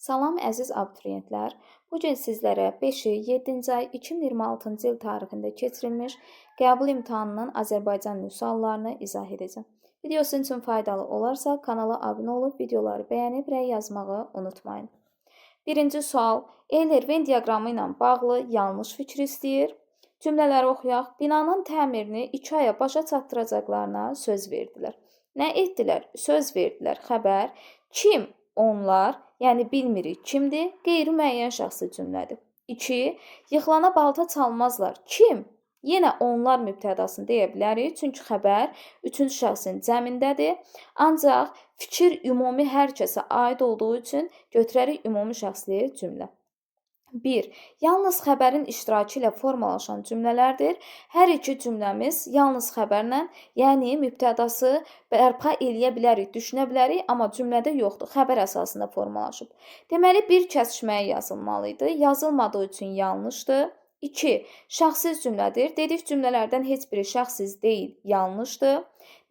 Salam əziz abituriyentlər. Bu gün sizlərə 5-i 7-ci ay 2026-cı il tarixində keçirilmiş qəbul imtahanının Azərbaycan nüvə suallarını izah edəcəm. Video sizin üçün faydalı olarsa kanala abunə olub videoları bəyənib rəy yazmağı unutmayın. Birinci sual. Euler Venn diaqramı ilə bağlı yanlış fikir istəyir. Cümlələri oxuyaq. Binanın təmirini 2 aya başa çatdıracaqlarına söz verdilər. Nə etdilər? Söz verdilər. Xəbər. Kim? Onlar. Yəni bilmirik kimdir? Qeyri-müəyyən şəxsi cümlədir. 2. Yıxılana balta çalmazlar. Kim? Yenə onlar mübtədasını deyə bilərik. Çünki xəbər 3-cü şəxsin cəmindədir. Ancaq fikir ümumi hər kəsə aid olduğu üçün götürərik ümumi şəxsli cümlə. 1. Yalnız xəbərin iştirakı ilə formalaşan cümlələrdir. Hər iki cümləmiz yalnız xəbərlə, yəni mübtədası bərpa eləyə bilərik, düşünə bilərik, amma cümlədə yoxdur. Xəbər əsasında formalaşıb. Deməli, bir kəsişməyə yazılmalıydı. Yazılmadığı üçün yanlışdır. 2. Şəxsiz cümlədir. Dedik cümlələrdən heç biri şəxsiz deyil, yanlışdır.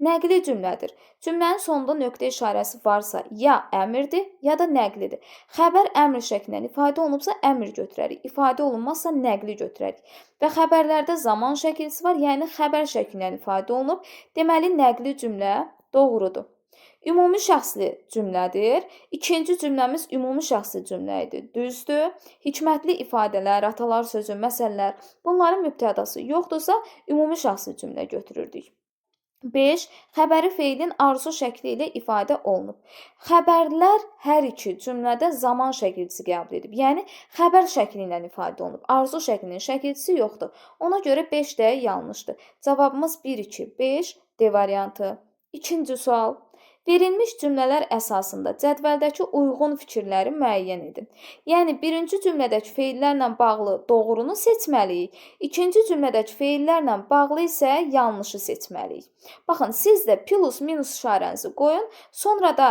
Nəqli cümlədir. Cümlənin sonunda nöqtə işarəsi varsa ya əmrdir, ya da nəqlidir. Xəbər əmr şəklindən ifadə olunubsa əmr götürərik. İfadə olunmazsa nəqli götürərik. Və xəbərlərdə zaman şəkilsi var, yəni xəbər şəklindən ifadə olunub. Deməli, nəqli cümlə doğrudur. Ümumi şəxsli cümlədir. İkinci cümləmiz ümumi şəxsli cümlə idi. Düzdür. Hikmətli ifadələr, atalar sözü, məsələlər, bunların mübtədası yoxdursa, ümumi şəxsli cümlə götürürdük. 5. Xəbəri feilin arzu şəkli ilə ifadə olunub. Xəbərlər hər iki cümlədə zaman şəkilçisi qəbul edib. Yəni, xəbər şəkli ilə ifadə olunub. Arzu şəklinin şəkilçisi yoxdur. Ona görə 5 də yanlışdır. Cavabımız 1, 2, 5 D variantı. İkinci sual. Verilmiş cümlələr əsasında cədvəldəki uyğun fikirləri müəyyən edin. Yəni, birinci cümlədəki feillərlə bağlı doğrunu seçməliyik. İkinci cümlədəki feillərlə bağlı isə yanlışı seçməliyik. Baxın, siz də plus-minus işarənizi qoyun, sonra da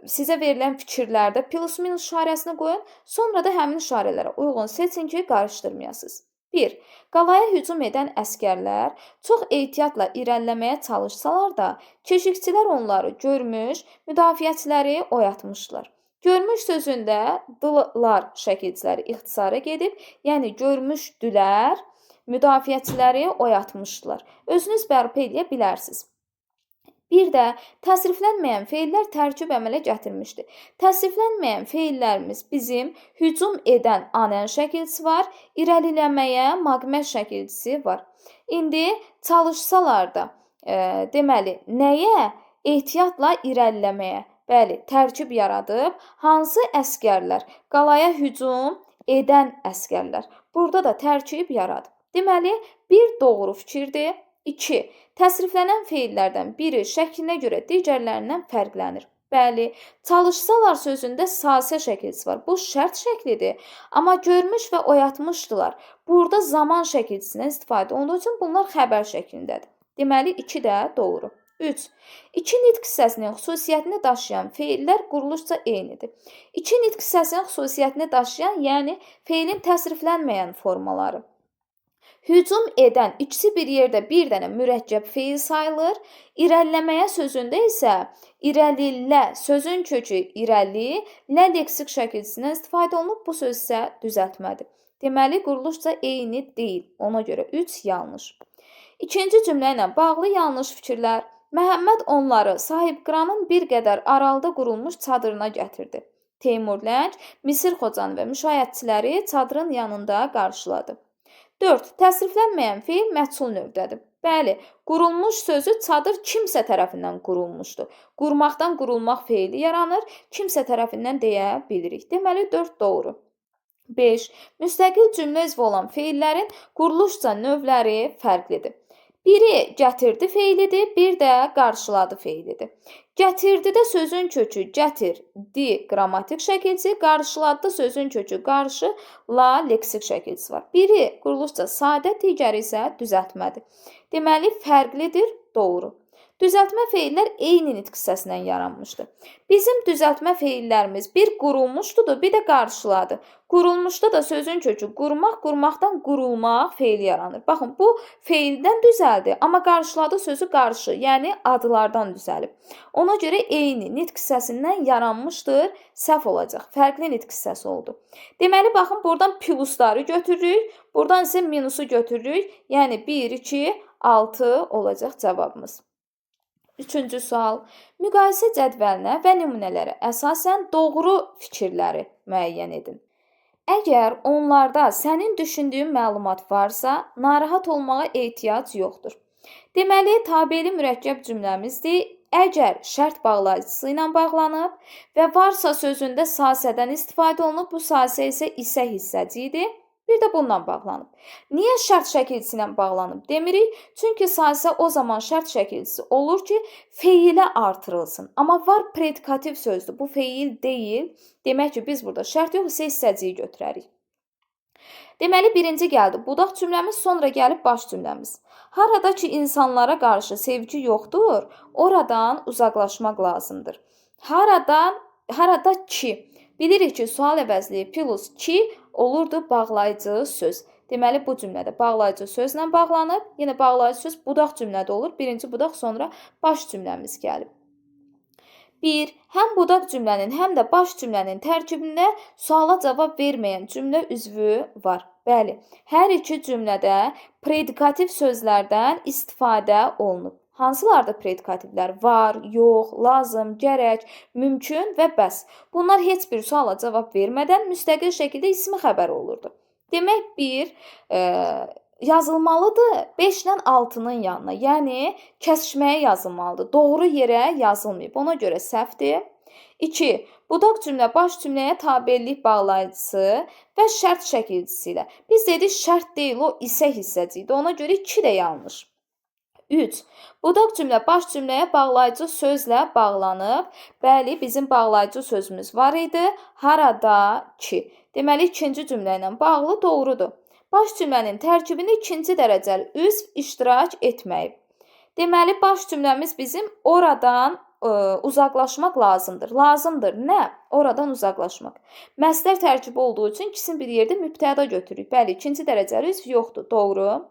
sizə verilən fikirlərdə plus-minus işarəsini qoyun, sonra da həmin işarələrə uyğun seçin ki, qarışdırmayasınız. 1. Qalaya hücum edən əskərlər çox ehtiyatla irəliləməyə çalışsalar da, keşikçilər onları görmüş, müdafiəçiləri oyatmışlar. Görmüş sözündə dılar şəkilçiləri ixtisara gedib, yəni görmüşdülər, müdafiəçiləri oyatmışlar. Özünüz bərpa edə bilərsiniz. Bir də təsriflənməyən feillər tərkib əmələ gətirmişdir. Təsriflənməyən feillərimiz bizim hücum edən anən şəkilçisi var, irəliləməyə maqmət şəkilçisi var. İndi çalışsalar da, deməli, nəyə? Ehtiyatla irəliləməyə. Bəli, tərkib yaradıb. Hansı əskərlər? Qalaya hücum edən əskərlər. Burada da tərkib yaradıb. Deməli, bir doğru fikirdir. 2. Təsriflənən feillərdən biri şəklinə görə digərlərindən fərqlənir. Bəli, çalışsalar sözündə sasə şəkilçisi var. Bu şərt şəklidir. Amma görmüş və oyatmışdılar. Burada zaman şəkilçisindən istifadə olduğu üçün bunlar xəbər şəklindədir. Deməli, 2 də doğru. 3. 2 nitq hissəsinin xüsusiyyətini daşıyan feillər quruluşca eynidir. 2 nitq hissəsinin xüsusiyyətini daşıyan, yəni feilin təsriflənməyən formaları. Hücum edən ikisi bir yerdə bir dənə mürəkkəb feil sayılır. İrəliləməyə sözündə isə irəlilə sözün kökü irəli, lə leksik şəkilçisindən istifadə olunub, bu söz isə düzəltmədir. Deməli, quruluşca eyni deyil. Ona görə 3 yanlış. İkinci cümlə ilə bağlı yanlış fikirlər. Məhəmməd onları sahibqranın bir qədər aralıda qurulmuş çadırına gətirdi. Teymur Ləng, Misir Xocanı və müşayiətçiləri çadırın yanında qarşıladı. 4. Təsriflənməyən feil məchul növdədir. Bəli, qurulmuş sözü çadır kimsə tərəfindən qurulmuşdur. Qurmaqdan qurulmaq feili yaranır, kimsə tərəfindən deyə bilirik. Deməli, 4 doğru. 5. Müstəqil cümlə üzvü olan feillərin quruluşca növləri fərqlidir. Biri gətirdi feilidir, bir də qarşıladı feilidir. Gətirdidə sözün kökü gətirdi qrammatik şəkilçisi, qarşıladı sözün kökü qarşı, la leksik şəkilçisi var. Biri quruluşca sadə, digəri isə düzəltmədir. Deməli, fərqlidir, doğru. Düzəltmə feillər eyni nitq hissəsindən yaranmışdır. Bizim düzəltmə feillərimiz bir qurulmuşdur, bir də qarşıladı. Qurulmuşda da sözün kökü qurmaq, qurmaqdan qurulmaq feili yaranır. Baxın, bu feildən düzəldi, amma qarşıladı sözü qarşı, yəni adlardan düzəlib. Ona görə eyni nitq hissəsindən yaranmışdır, səhv olacaq. Fərqli nitq hissəsi oldu. Deməli, baxın, buradan plusları götürürük, buradan isə minusu götürürük. Yəni 1, 2, 6 olacaq cavabımız. Üçüncü sual. Müqayisə cədvəlinə və nümunələrə əsasən doğru fikirləri müəyyən edin. Əgər onlarda sənin düşündüyün məlumat varsa, narahat olmağa ehtiyac yoxdur. Deməli, tabeli mürəkkəb cümləmizdir. Əgər şərt bağlayıcısı ilə bağlanıb və varsa sözündə sasədən istifadə olunub, bu sasə isə hissəcidir. Bir də bununla bağlanıb. Niyə şərt şəkilçisi ilə bağlanıb demirik? Çünki sasə o zaman şərt şəkilçisi olur ki, feilə artırılsın. Amma var predikativ sözdür. Bu feil deyil. Demək ki, biz burada şərt yox, hissəciyi götürərik. Deməli, birinci gəldi budaq cümləmiz, sonra gəlib baş cümləmiz. Harada ki, insanlara qarşı sevgi yoxdur, oradan uzaqlaşmaq lazımdır. Harada ki, bilirik ki, sual əvəzliyi plus ki olurdu bağlayıcı söz. Deməli, bu cümlədə bağlayıcı sözlə bağlanıb, yenə bağlayıcı söz budaq cümlədə olur. Birinci budaq, sonra baş cümləmiz gəlib. 1. Həm budaq cümlənin, həm də baş cümlənin tərkibində suala cavab verməyən cümlə üzvü var. Bəli, hər iki cümlədə predikativ sözlərdən istifadə olunub. Hansılardır predikativlər? Var, yox, lazım, gərək, mümkün və bəs. Bunlar heç bir suala cavab vermədən müstəqil şəkildə ismi xəbər olurdu. Demək, 1 yazılmalıdır 5 ilə 6-nın yanına, yəni kəsişməyə yazılmalıdır. Doğru yerə yazılmayıb, ona görə səhvdir. 2. Budaq cümlə baş cümləyə tabellik bağlayıcısı və şərt şəkilçisi ilə. Biz dedik şərt deyil, o isə hissəcidir. Ona görə 2 də yanlış. 3. Budaq cümlə baş cümləyə bağlayıcı sözlə bağlanıb. Bəli, bizim bağlayıcı sözümüz var idi. Harada ki. Deməli, ikinci cümlə ilə bağlı doğrudur. Baş cümlənin tərkibində ikinci dərəcəli üzv iştirak etməyib. Deməli, baş cümləmiz bizim oradan uzaqlaşmaq lazımdır. Lazımdır nə? Oradan uzaqlaşmaq. Məsdər tərkibi olduğu üçün ikisini bir yerdə mübtəda götürürük. Bəli, ikinci dərəcəli üzv yoxdur. Doğru.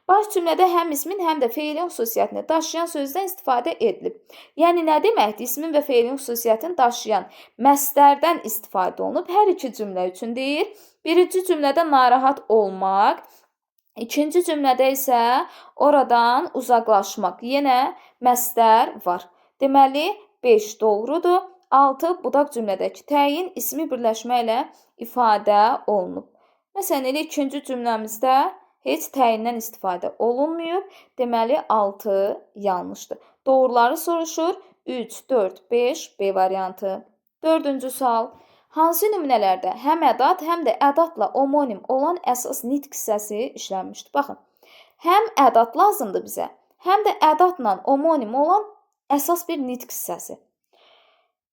Baş cümlədə həm ismin, həm də feilin xüsusiyyətini daşıyan sözdən istifadə edilib. Yəni, nə deməkdir? İsmin və feilin xüsusiyyətini daşıyan məsdərdən istifadə olunub. Hər iki cümlə üçün deyir. Birinci cümlədə narahat olmaq, ikinci cümlədə isə oradan uzaqlaşmaq. Yenə məsdər var. Deməli, 5 doğrudur. 6 budaq cümlədəki təyin ismi birləşmə ilə ifadə olunub. Məsələn, elə ikinci cümləmizdə heç təyindən istifadə olunmayıb. Deməli, 6 yanlışdır. Doğruları soruşur. 3, 4, 5, B variantı. Dördüncü sual. Hansı nümunələrdə həm ədat, həm də ədatla omonim olan əsas nitq hissəsi işlənmişdir? Baxın, həm ədat lazımdır bizə, həm də ədatla omonim olan əsas bir nitq hissəsi.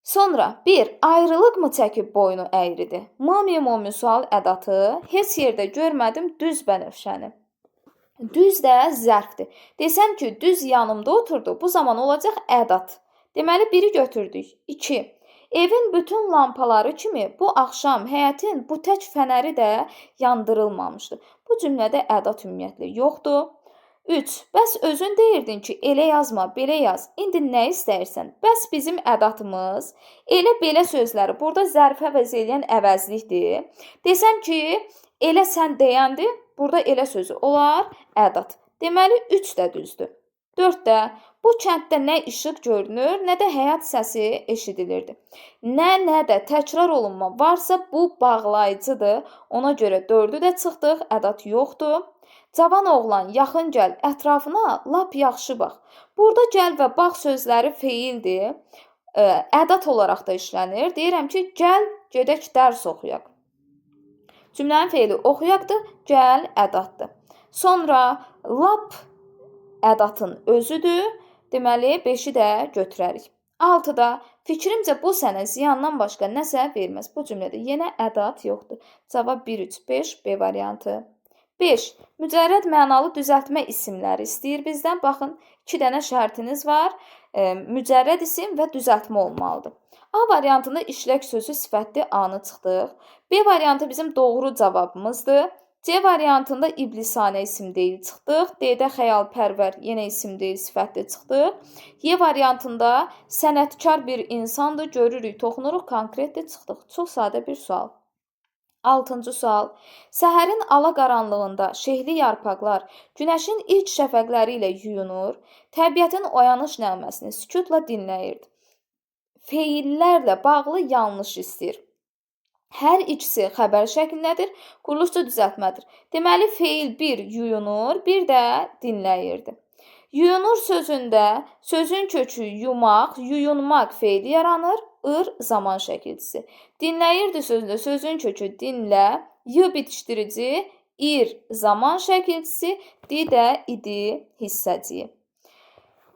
Sonra 1. Ayrılıq mı çəkib boynu əyridir? Mami sual ədatı heç yerdə görmədim düz bənövşəni. Düz də zərfdir. Desəm ki, düz yanımda oturdu, bu zaman olacaq ədat. Deməli, 1-i götürdük. 2. Evin bütün lampaları kimi bu axşam həyətin bu tək fənəri də yandırılmamışdır. Bu cümlədə ədat ümumiyyətlə yoxdur. 3. Bəs özün deyirdin ki, elə yazma, belə yaz. İndi nə istəyirsən? Bəs bizim ədatımız elə-belə sözləri burada zərfə əvəz eləyən əvəzlikdir. Desəm ki, elə sən deyəndir, burada elə sözü olar, ədat. Deməli, 3 də düzdür. 4 də bu kənddə nə işıq görünür, nə də həyat səsi eşidilirdi. Nə də təkrar olunma varsa bu bağlayıcıdır. Ona görə 4-ü də çıxdıq, ədat yoxdur. Cavan oğlan, yaxın gəl, ətrafına lap yaxşı bax. Burada gəl və bax sözləri feildir. Ədat olaraq da işlənir. Deyirəm ki, gəl, gedək dərs oxuyaq. Cümlənin feili oxuyaqdır, gəl ədatdır. Sonra lap ədatın özüdür. Deməli, 5-i də götürərik. 6-da fikrimcə bu sənə ziyandan başqa nəsə verməz. Bu cümlədə yenə ədat yoxdur. Cavab 1, 3, 5, B variantı. 5. Mücərrəd mənalı düzəltmə isimləri istəyir bizdən. Baxın, 2 dənə şərtiniz var. Mücərrəd isim və düzəltmə olmalıdır. A variantında işlək sözü sifətli A-nı çıxdıq. B variantı bizim doğru cavabımızdır. C variantında iblisanə isim deyil çıxdıq. D-də xəyalpərvər yenə isim deyil sifətli çıxdıq. Y variantında sənətkar bir insandır, görürük, toxunuruq, konkretli çıxdıq. Çox sadə bir sual. 6-cı sual. Səhərin ala-qaranlığında şehli yarpaqlar günəşin ilk şəfəqləri ilə yuyunur, təbiətin oyanış nəğməsini sükutla dinləyirdi. Feillərlə bağlı yanlış istəyir. Hər ikisi xəbər şəklindədir, quruluşca düzəltmədir. Deməli, feil 1 yuyunur, bir də dinləyirdi. Yuyunur sözündə sözün kökü yumaq, yuyunmaq feili yaranır, zaman şəkilcisi. Dinləyirdi sözündə sözün kökü dinlə, bitişdirici, zaman şəkilcisi, də idi hissəciyi.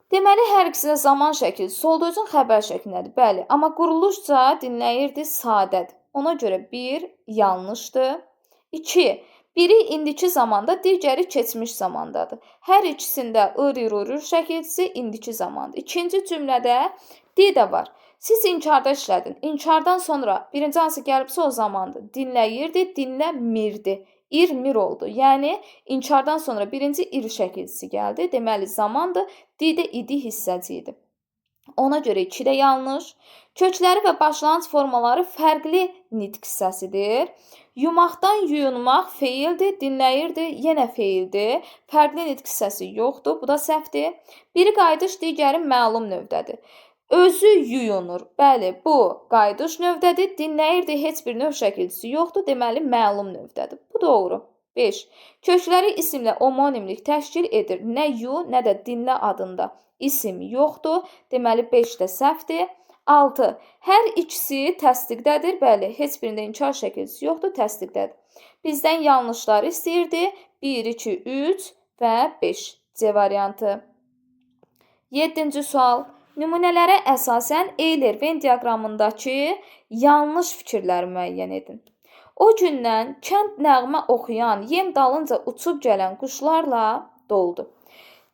Deməli, hər ikisində zaman şəkilcisi olduğu üçün xəbər şəklindədir. Bəli, amma quruluşca dinləyirdi sadədir. Ona görə 1 yanlışdır. 2. Biri indiki zamanda, digəri keçmiş zamandadır. Hər ikisində ır şəkilcisi indiki zamandır. İkinci cümlədə də var. Siz inkarda işlədin. İnkardan sonra birinci hansı gəlibsə o zamandır. Dinləyirdi, dinləmirdi. İr-mir oldu. Yəni, inkardan sonra birinci şəkilcisi gəldi. Deməli, zamandır. D-də idi hissəci idi. Ona görə 2 də yanlış. Kökləri və başlanğıc formaları fərqli nitq hissəsidir. Yumaqdan yuyunmaq feildir, dinləyirdi, yenə feildir. Fərqli nitq hissəsi yoxdur, bu da səhvdir. Biri qayıdış, digəri məlum növdədir. Özü yuyunur. Bəli, bu qayıdış növdədir. Dinləyirdi, heç bir növ şəkilcisi yoxdur. Deməli, məlum növdədir. Bu doğru. 5. Kökləri isimlə omonimlik təşkil edir. Nə yu, nə də dinlə adında isim yoxdur. Deməli, 5 də səhvdir. 6. Hər ikisi təsdiqdədir. Bəli, heç birində inkar şəkilcisi yoxdur, təsdiqdədir. Bizdən yanlışları istəyirdi. 1, 2, 3 və 5. C variantı. 7-ci sual. Nümunələrə əsasən Eyler-Venn diaqramındakı yanlış fikirləri müəyyən edin. O gündən kənd nəğmə oxuyan, yem dalınca uçub gələn quşlarla doldu.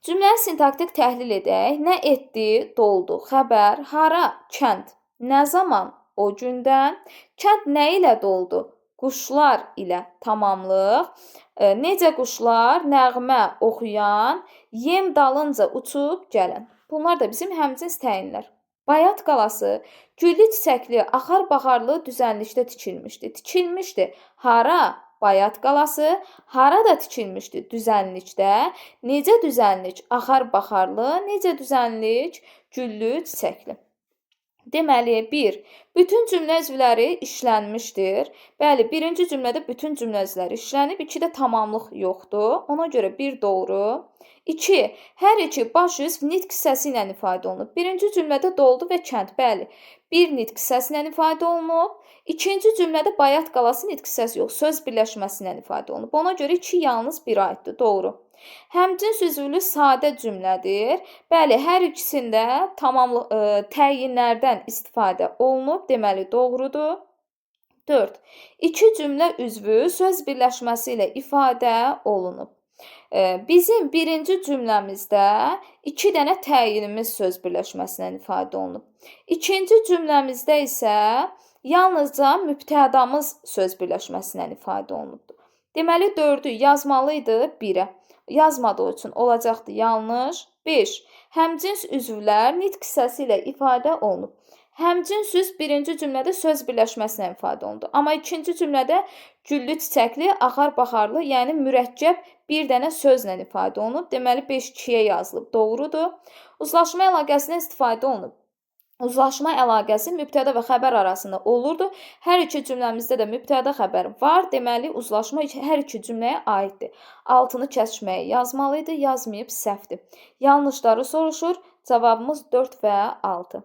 Cümləni sintaktik təhlil edək. Nə etdi? Doldu. Xəbər. Hara? Kənd. Nə zaman? O gündən. Kənd nə ilə doldu? Quşlar ilə. Tamamlıq. Necə quşlar? Nəğmə oxuyan, yem dalınca uçub gələn. Bunlar da bizim həmcins təyinlər. Bayat qalası güllü çiçəkli, axar-baxarlı düzənlikdə tikilmişdi. Tikilmişdi. Hara? Bayat qalası. Hara da tikilmişdi? Düzənlikdə. Necə düzənlik? Axar-baxarlı. Necə düzənlik? Güllü çiçəkli. Deməli, 1. Bütün cümlə üzvləri işlənmişdir. Bəli, birinci cümlədə bütün cümlə üzvləri işlənib, 2-də tamamlıq yoxdur. Ona görə 1 doğru. 2. Hər iki baş üzv nitq hissəsi ilə ifadə olunub. Birinci cümlədə doldu və kənd. Bəli, 1 nitq hissəsi ilə ifadə olunub. İkinci cümlədə bayat qalası nitq hissəsi yox, söz birləşməsi ilə ifadə olunub. Ona görə 2 yalnız 1 aiddir. Doğru. Həmcins üzvlü sadə cümlədir. Bəli, hər ikisində təyinlərdən istifadə olunub. Deməli, doğrudur. 4. 2 cümlə üzvü söz birləşməsi ilə ifadə olunub. Bizim birinci cümləmizdə 2 dənə təyinimiz söz birləşməsindən ifadə olunub. İkinci cümləmizdə isə yalnızca mübtədamız söz birləşməsindən ifadə olunubdur. Deməli, 4-ü yazmalıydı 1-ə. Yazmadığı üçün olacaqdı yanlış. 5. Həmcins üzvlər nitq hissəsi ilə ifadə olunub. Həmcins üzv birinci cümlədə söz birləşməsinə ifadə olundu. Amma ikinci cümlədə güllü çiçəkli, axar-baxarlı, yəni mürəkkəb bir dənə sözlə ifadə olunub. Deməli, 5-2-yə yazılıb. Doğrudur. Uzlaşma əlaqəsindən istifadə olunub. Uzlaşma əlaqəsi mübtəda və xəbər arasında olurdu. Hər iki cümləmizdə də mübtəda xəbər var. Deməli, uzlaşma hər iki cümləyə aiddir. Altını kəsməyə yazmalıydı, yazmayıb səhvdir. Yanlışları soruşur. Cavabımız 4 və 6.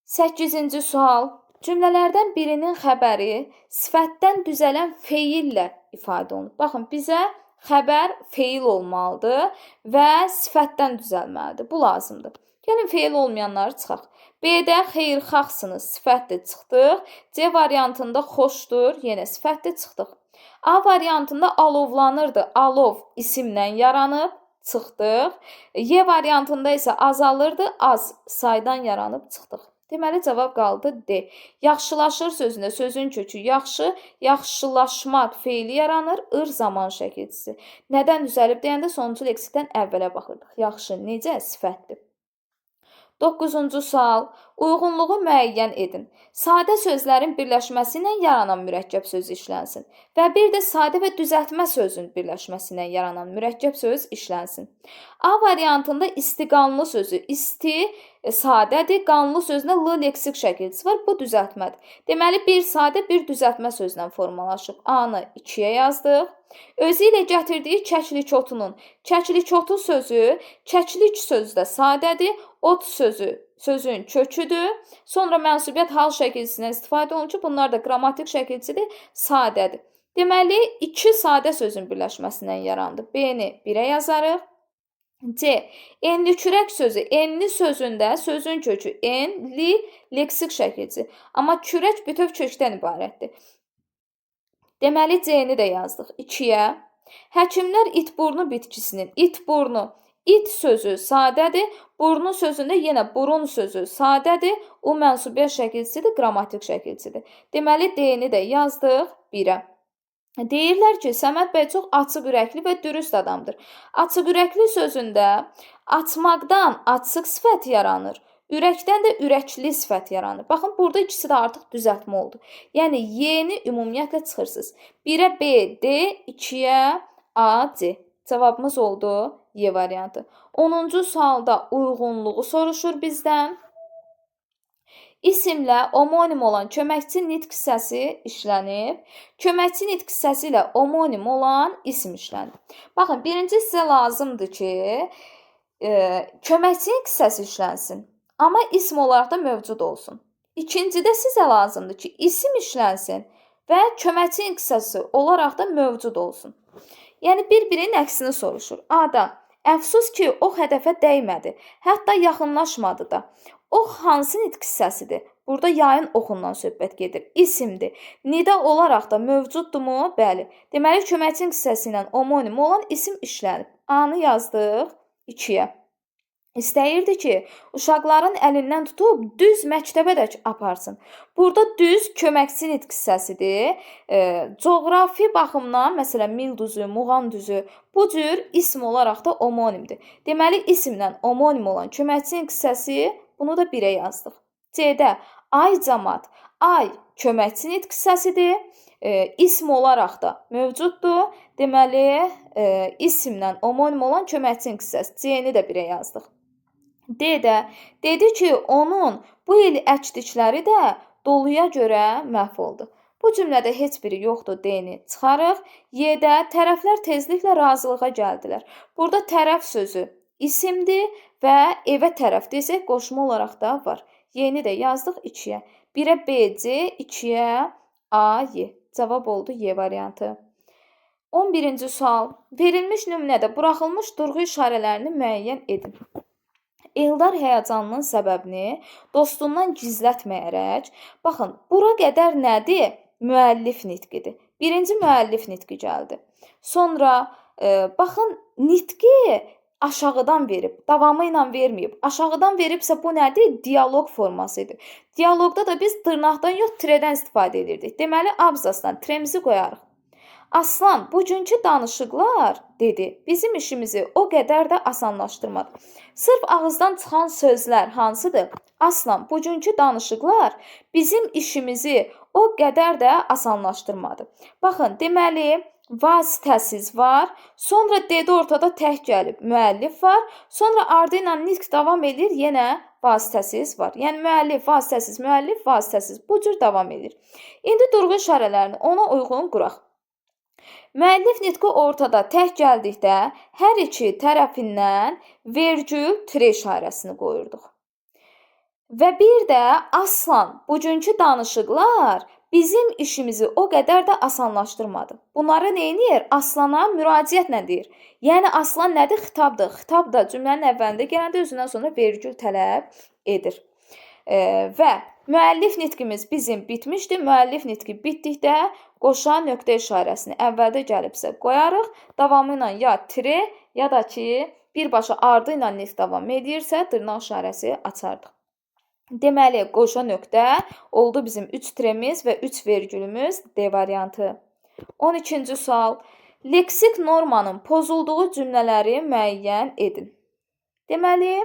8-ci sual. Cümlələrdən birinin xəbəri sifətdən düzələn feillə ifadə olunub. Baxın, bizə xəbər feil olmalıdır və sifətdən düzəlməlidir. Bu lazımdır. Gəlin feil olmayanları çıxaq. B-də xeyirxahsınız, sifətlə çıxdıq. C variantında xoşdur, yenə sifətlə çıxdıq. A variantında alovlanırdı. Alov isimlə yaranıb, çıxdıq. Y variantında isə azalırdı. Az saydan yaranıb, çıxdıq. Deməli, cavab qaldı D. Yaxşılaşır sözündə sözün kökü yaxşı, yaxşılaşmaq feili yaranır, zaman şəkilçisi. Nədən düzəlib deyəndə sonuncu leksikdən əvvələ baxırdıq. Yaxşı necə? Sifətdir. 9-cu sual. Uyğunluğu müəyyən edin. Sadə sözlərin birləşməsi ilə yaranan mürəkkəb söz işlənsin və bir də sadə və düzəltmə sözün birləşməsi ilə yaranan mürəkkəb söz işlənsin. A variantında istiqanlı sözü, isti sadədir, qanlı sözünə l leksik şəkilçisi var, bu düzəltmədir. Deməli, bir sadə, bir düzəltmə sözlə formalaşıb. A-nı 2-yə yazdıq. Özü ilə gətirdiyi çəklik otunun, çəklik otu sözü, çəklik sözü də sadədir, ot sözü sözün köküdür. Sonra mənsubiyyət hal şəkilçisindən istifadə olunur ki, bunlar da qrammatik şəkilçidir, sadədir. Deməli, iki sadə sözün birləşməsindən yarandı. B-ni 1-ə yazarıq. C. Enli kürək sözü. Enli sözündə sözün kökü enli leksik şəkilçi. Amma kürək bütöv kökdən ibarətdir. Deməli, C-ni də yazdıq 2-yə. Həkimlər itburnu bitkisinin, itburnu, it sözü sadədir, burnu sözündə yenə burun sözü sadədir, o mənsubiyyət şəkilçisidir, qrammatik şəkilçisidir. Deməli, D-ni də yazdıq 1-ə. Deyirlər ki, Səməd bəy çox açıq ürəkli və dürüst adamdır. Açıq ürəkli sözündə açmaqdan açıq sifət yaranır. Ürəkdən də ürəkli sifət yaranır. Baxın, burada ikisi də artıq düzəltmə oldu. Yəni, Y-ni ümumiyyətlə çıxırsınız. 1-ə B, D, 2-yə A, C. Cavabımız oldu Y variantı. 10-cu sualda uyğunluğu soruşur bizdən. İsimlə omonim olan köməkçi nitq hissəsi işlənib. Köməkçi nitq hissəsi ilə omonim olan isim işlənib. Baxın, birinci sizə lazımdır ki, köməkçi nitq hissəsi işlənsin. Amma ism olaraq da mövcud olsun. İkincidə sizə lazımdır ki, isim işlənsin və köməkçi nitq hissəsi olaraq da mövcud olsun. Yəni, bir-birinin əksini soruşur. A-da, əfsus ki, o hədəfə dəymədi, hətta yaxınlaşmadı da. Ox hansı nitq hissəsidir? Burada yayın oxundan söhbət gedir. İsimdir. Nida olaraq da mövcuddurmu? Bəli. Deməli, köməkçi nitq hissəsi ilə omonim olan isim işlənib. A-nı yazdıq 2-yə. İstəyirdi ki, uşaqların əlindən tutub düz məktəbədək aparsın. Burada düz köməkçi nitq hissəsidir. Coğrafi baxımdan, məsələn, mil düzü, muğam düzü, bu cür ism olaraq da omonimdir. Deməli, isimlə omonim olan köməkçi nitq hissəsi, bunu da 1-ə yazdıq. C-də ay cəmat, ay köməkçi nitq hissəsidir. İsm olaraq da mövcuddur. Deməli, isimlə omonim olan köməkçi nitq hissəsi. C-ni də 1-ə yazdıq. D-də dedi ki, onun bu il əkdikləri də doluya görə məhv oldu. Bu cümlədə heç biri yoxdur, D-ni çıxarıq. Y-də tərəflər tezliklə razılığa gəldilər. Burada tərəf sözü isimdir və evə tərəf desək qoşma olaraq da var. Y-ni də yazdıq 2-yə. 1-ə B, C, 2-yə A, Y. Cavab oldu Y variantı. 11-ci sual. Verilmiş nümunədə buraxılmış durğu işarələrini müəyyən edin. Eldar həyəcanının səbəbini dostundan gizlətməyərək, baxın, bura qədər nədir? Müəllif nitqidir. Birinci müəllif nitqi gəldi. Sonra, baxın, nitqi aşağıdan verib, davamı ilə verməyib. Aşağıdan veribsə bu nədir? Dialoq formasıdır. Dialoqda da biz dırnaqdan yox, tirədən istifadə edirdik. Deməli, abzasdan tiremizi qoyarıq. Aslan, bugünkü danışıqlar, dedi, bizim işimizi o qədər də asanlaşdırmadı. Sırf ağızdan çıxan sözlər hansıdır? Aslan, bugünkü danışıqlar bizim işimizi o qədər də asanlaşdırmadı. Baxın, deməli, vasitəsiz var, sonra dedi ortada tək gəlib, müəllif var, sonra ardı ilə nitq davam edir, yenə vasitəsiz var. Yəni, müəllif, vasitəsiz, müəllif, vasitəsiz, bu cür davam edir. İndi durğu işarələrini ona uyğun quraq. Müəllif nitqi ortada tək gəldikdə hər iki tərəfindən vergül tire işarəsini qoyurduq. Və bir də aslan, bugünkü danışıqlar bizim işimizi o qədər də asanlaşdırmadı. Bunları neynir? Aslana müraciətlə deyir. Yəni, aslan nədir? Xitabdır. Xitab da cümlənin əvvəlində gələndə özündən sonra vergül tələb edir. Və Müəllif nitqimiz bizim bitmişdi. Müəllif nitqi bitdikdə qoşa nöqtə işarəsini əvvəldə gəlibsə qoyarıq. Davamı ilə ya tire, ya da ki, birbaşa ardı ilə nitq davam edirsə dırnaq işarəsi açardıq. Deməli, qoşa nöqtə oldu bizim 3 tiremiz və 3 vergülümüz D variantı. 12-ci sual. Leksik normanın pozulduğu cümlələri müəyyən edin. Deməli,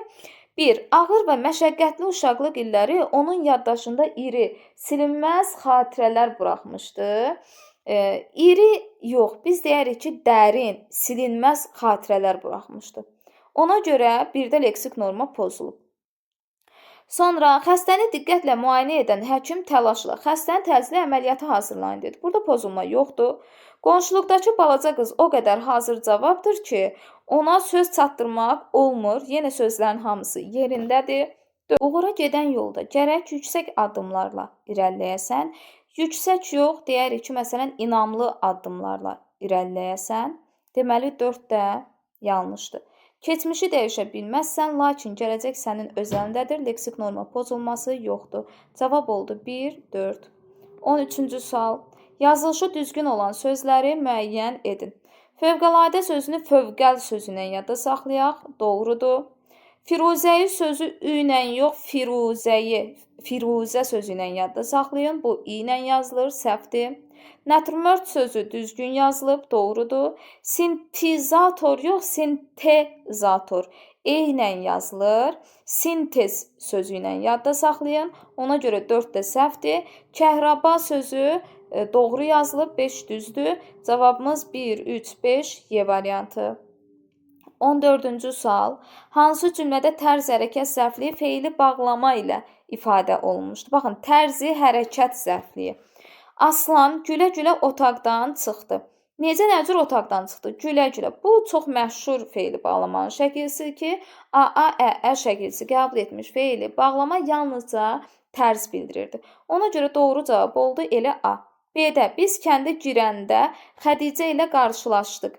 1. Ağır və məşəqqətli uşaqlıq illəri onun yaddaşında iri, silinməz xatirələr buraxmışdı. İri yox, biz deyirik ki, dərin, silinməz xatirələr buraxmışdı. Ona görə bir də leksik norma pozulub. Sonra xəstəni diqqətlə müayinə edən həkim təlaşla xəstənin təcili əməliyyata hazırlayın dedi. Burada pozulma yoxdur. Qonşuluqdakı balaca qız o qədər hazır cavabdır ki, ona söz çatdırmaq olmur. Yenə sözlərin hamısı yerindədir. Uğura gedən yolda gərək yüksək addımlarla irəliləyəsən. Yüksək yox, deyərik ki, məsələn, inamlı addımlarla irəliləyəsən. Deməli, 4 də yanlışdır. Keçmişi dəyişə bilməzsən, lakin gələcək sənin öz əlindədir. Leksik norma pozulması yoxdur. Cavab oldu 1, 4. 13-cü sual. Yazılışı düzgün olan sözləri müəyyən edin. Fövqəladə sözünü fövqəl sözünə yadda saxlayaq. Doğrudur. Firuzəyi sözü ü ilə yox, firuzə sözü ilə yadda saxlayın. Bu i ilə yazılır, səhvdir. Natürmört sözü düzgün yazılıb, doğrudur. Sintizator yox, sintezator. E ilə yazılır. Sintez sözü ilə yadda saxlayın. Ona görə 4 də səhvdir. Kəhraba sözü doğru yazılıb, 5 düzdür. Cavabımız 1, 3, 5, Y variantı. 14-cü sual. Hansı cümlədə tərz hərəkət zərfliyi feili bağlama ilə ifadə olunmuşdur? Baxın, tərzi hərəkət zərfliyi. Aslan gülə-gülə otaqdan çıxdı. Necə nəcür otaqdan çıxdı? Gülə-gülə. Bu çox məşhur feili bağlamanın şəkilsidir ki, A-A-Ə-Ə şəkilsi qəbul etmiş feili bağlama yalnızca tərz bildirirdi. Ona görə doğru cavab oldu elə A. B-də biz kəndə girəndə Xədicə ilə qarşılaşdıq.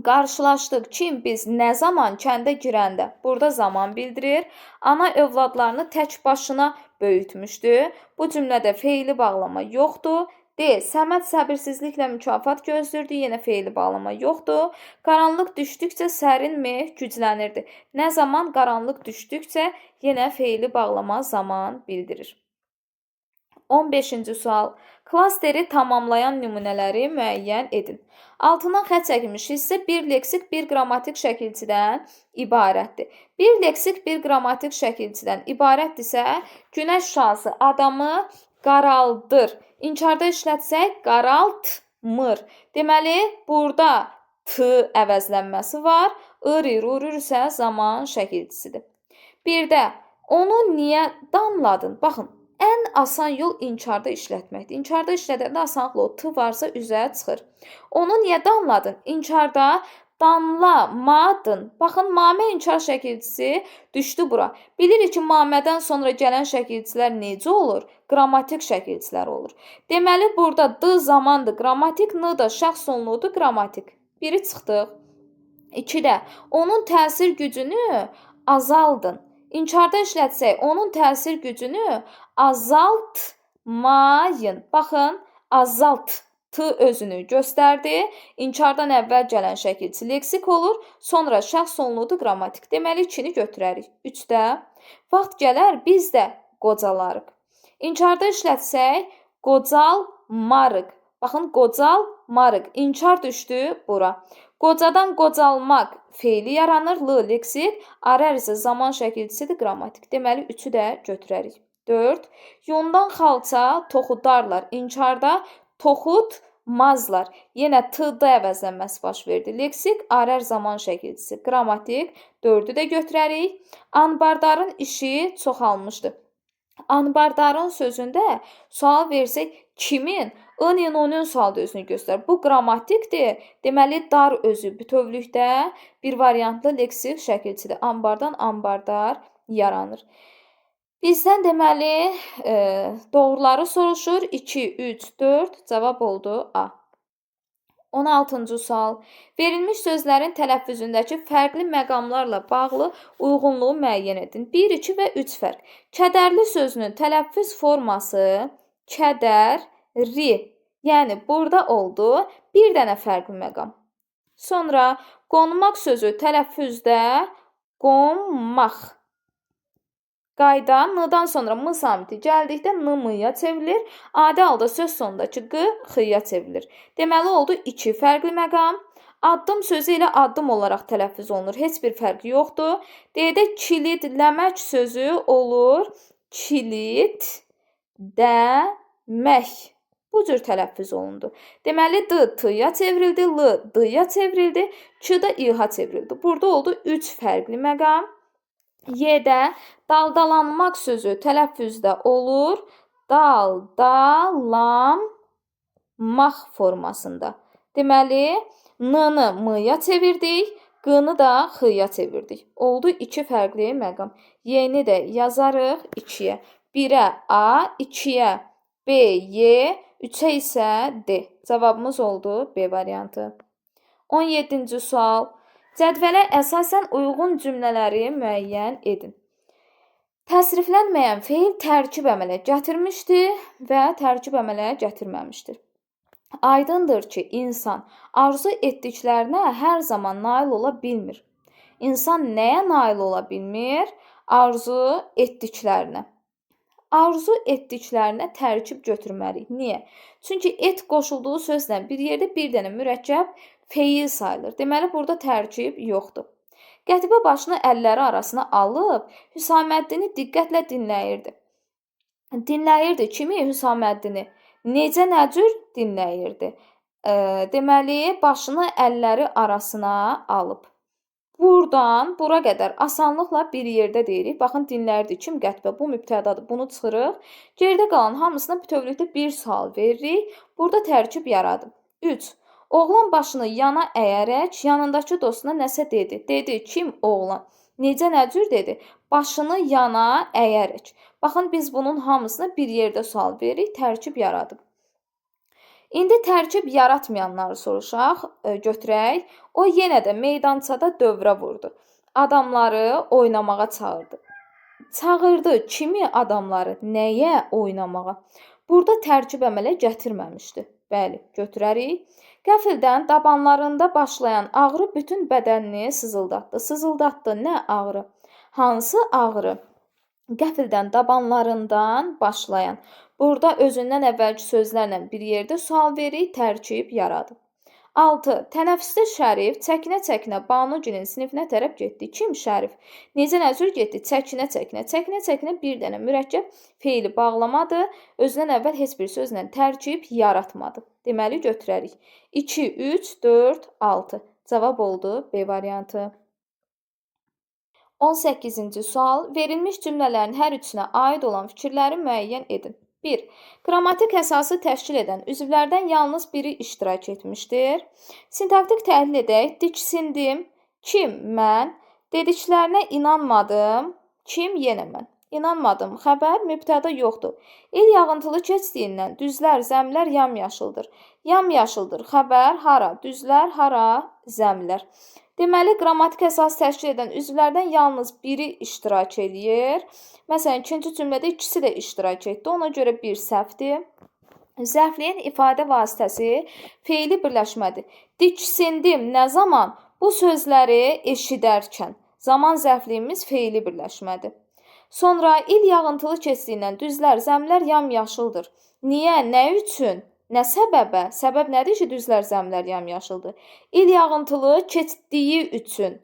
Qarşılaşdıq. Kim? Biz nə zaman kəndə girəndə? Burada zaman bildirir. Ana övladlarını tək başına böyütmüşdü. Bu cümlədə feili bağlama yoxdur. D. Səməd səbirsizliklə mükafat gözlürdü. Yenə feili bağlama yoxdur. Qaranlıq düşdükcə sərin meh güclənirdi. Nə zaman qaranlıq düşdükcə yenə feili bağlama zaman bildirir. 15-ci sual. Klasteri tamamlayan nümunələri müəyyən edin. Altından xətt çəkilmiş hissə bir leksik, bir qrammatik şəkilçidən ibarətdir. Bir leksik, bir qrammatik şəkilçidən ibarətdirsə, günəş şüası adamı qaraldır. İnkarda işlətsək, qaraltmır. Deməli, burada t əvəzlənməsi var. Ir, urur isə zaman şəkilçisidir. Bir də, onu niyə danladın? Baxın, ən asan yol inkarda işlətməkdir. İnkarda işlədəndə asanlıqla o t varsa üzə çıxır. Onu niyə danladın? İnkarda danlamadın. Baxın, mamə inkar şəkilçisi düşdü bura. Bilirik ki, mamədən sonra gələn şəkilçilər necə olur? Qrammatik şəkilçilər olur. Deməli, burada d zamandır, qrammatik, n da şəxs sonluğudur, qrammatik. Biri çıxdıq. 2-də, onun təsir gücünü azaldın. İnkarda işlətsək, onun təsir gücünü azaltmayın. Baxın, azalt t özünü göstərdi. İnkardan əvvəl gələn şəkilçi leksik olur, sonra şəxs sonluğudur, qrammatik. Deməli, 2-ni götürərik. 3-də, vaxt gələr, biz də qocalarıq. İnkarda işlətsək, qocalmarıq. Baxın, qocalmarıq. İnkar düşdü bura. Qocadan qocalmaq feili yaranır, l leksik, arər isə zaman şəkilçisidir, qrammatik. Deməli, 3-ü də götürərik. 4. Yundan xalça toxudarlar. İnkarda toxutmazlar. Yenə t-da əvəzlənməsi baş verdi. Leksik, arər zaman şəkilçisi, qrammatik. 4-ü də götürərik. Anbardarın işi çoxalmışdı. Anbardarın sözündə sual versək, kimin? Onun sualda özünü göstərir. Bu qrammatikdir. Deməli, dar özü bütövlükdə bir variantlı leksik şəkilçidir. Anbardan anbardar yaranır. Bizdən deməli, doğruları soruşur. 2, 3, 4 cavab oldu A. 16-cı sual. Verilmiş sözlərin tələffüzündəki fərqli məqamlarla bağlı uyğunluğu müəyyən edin. 1, 2 və 3 fərq. Kədərli sözünün tələffüz forması kədərli. Yəni, burada oldu bir dənə fərqli məqam. Sonra qonmaq sözü tələffüzdə qonmaq. Qayda n-dan sonra m samiti gəldikdə n-mıya çevrilir. Adi halda söz sonundakı q x-ya çevrilir. Deməli oldu 2 fərqli məqam. Addım sözü ilə addım olaraq tələffüz olunur. Heç bir fərqi yoxdur. D-də kilidləmək sözü olur kilidləmək. Bu cür tələffüz olundu. Deməli d t-ya çevrildi, l d-ya çevrildi, q da i-ha çevrildi. Burada oldu 3 fərqli məqam. Y-də daldalanmaq sözü tələffüzdə olur daldalanmaq formasında. Deməli, n-nı m-ya çevirdik, q-nı da x-ya çevirdik. Oldu 2 fərqli məqam. Y-ni də yazarıq 2-yə. 1-ə A, 2-yə B, Y, 3-ə isə D. Cavabımız oldu B variantı. 17-ci sual. Cədvələ əsasən uyğun cümlələri müəyyən edin. Təsriflənməyən feil tərkib əmələ gətirmişdir və tərkib əmələ gətirməmişdir. Aydındır ki, insan arzu etdiklərinə hər zaman nail ola bilmir. İnsan nəyə nail ola bilmir? Arzu etdiklərinə. Arzu etdiklərinə tərkib götürməliyik. Niyə? Çünki et qoşulduğu sözlə bir yerdə bir dənə mürəkkəb feil sayılır. Deməli, burada tərkib yoxdur. Qətibə başını əlləri arasına alıb Hüsaməddini diqqətlə dinləyirdi. Dinləyirdi kimi Hüsaməddini? Necə, nə cür dinləyirdi? Deməli, başını əlləri arasına alıb. Buradan bura qədər asanlıqla bir yerdə deyirik. Baxın, dinləyirdi kim qətibə? Bu mübtədadır. Bunu çıxırıq. Geridə qalan hamısına bütövlükdə bir sual veririk. Burada tərkib yaradım. 3. Oğlan başını yana əyərək yanındakı dostuna nəsə dedi. Dedi, kim? Oğlan. Necə, nə cür dedi? Başını yana əyərək. Baxın, biz bunun hamısına bir yerdə sual veririk, tərkib yaradım. İndi tərkib yaratmayanları soruşaq, götürək. O yenə də meydançada dövrə vurdu. Adamları oynamağa çağırdı. Çağırdı kimi adamları? Nəyə oynamağa? Burada tərkib əmələ gətirməmişdi. Bəli, götürərik. Qəfildən dabanlarında başlayan ağrı bütün bədənini sızıldatdı. Sızıldatdı. Nə ağrı? Hansı ağrı? Qəfildən dabanlarından başlayan. Burada özündən əvvəlki sözlərlə bir yerdə sual veririk, tərkib yaradı. 6. Tənəffüsdə Şərif çəkinə-çəkinə Banugilin sinifinə tərəf getdi. Kim Şərif? Necə, nə cür getdi? Çəkinə-çəkinə. Çəkinə-çəkinə bir dənə mürəkkəb feili bağlamadı. Özündən əvvəl heç bir sözlə tərkib yaratmadı. Deməli, götürərik. 2, 3, 4, 6. Cavab oldu B variantı. 18-ci sual. Verilmiş cümlələrin hər üçünə aid olan fikirləri müəyyən edin. 1. Qrammatik əsası təşkil edən üzvlərdən yalnız biri iştirak etmişdir. Sintaktik təhlil edək. Diksindim. Kim? Mən. Dediklərinə inanmadım. Kim? Yenə mən. İnanmadım. Xəbər mübtəda yoxdur. İl yağıntılı keçdiyindən düzlər, zəmlər yamyaşıldır. Yamyaşıldır. Xəbər hara? Düzlər hara? Zəmlər. Deməli, qrammatik əsas təşkil edən üzvlərdən yalnız biri iştirak edir. Məsələn, ikinci cümlədə ikisi də iştirak etdi. Ona görə bir səhvdir. Zərfləyən ifadə vasitəsi feili birləşmədir. Diksindim. Nə zaman? Bu sözləri eşidərkən. Zaman zərfliyimiz feili birləşmədir. Sonra il yağıntılı keçdiyindən düzlər, zəmlər yamyaşıldır. Niyə? Nə üçün? Nə səbəbə? Səbəb nədir ki, düzlər, zəmlər yamyaşıldır? İl yağıntılı keçdiyi üçün.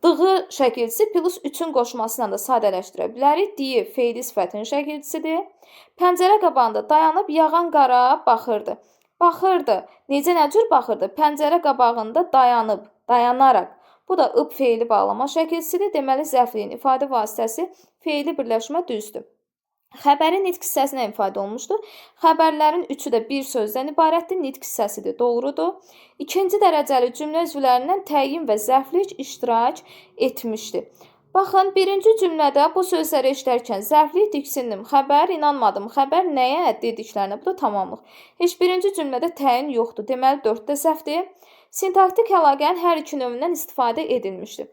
Dığı şəkilçisi plus üçün qoşmasıyla da sadələşdirə bilərik. Diyi feili sifətin şəkilçisidir. Pəncərə qabağında dayanıb yağan qara baxırdı. Baxırdı. Necə, nə cür baxırdı? Pəncərə qabağında dayanıb, dayanaraq. Bu da ıb feili bağlama şəkilçisidir. Deməli, zərfliyin ifadə vasitəsi feili birləşmə düzdür. Xəbərin nitq hissəsinə ifadə olmuşdur. Xəbərlərin üçü də bir sözdən ibarətdir. Nitq hissəsidir. Doğrudur. İkinci dərəcəli cümlə üzvlərindən təyin və zərflik iştirak etmişdir. Baxın, birinci cümlədə bu sözləri eşidərkən zərfli diksindim, xəbər, inanmadım, xəbər nəyə dediklərinə. Bu da tamamlıq. Heç birinci cümlədə təyin yoxdur. Deməli, 4-də səhvdir. Sintaktik əlaqənin hər iki növündən istifadə edilmişdir.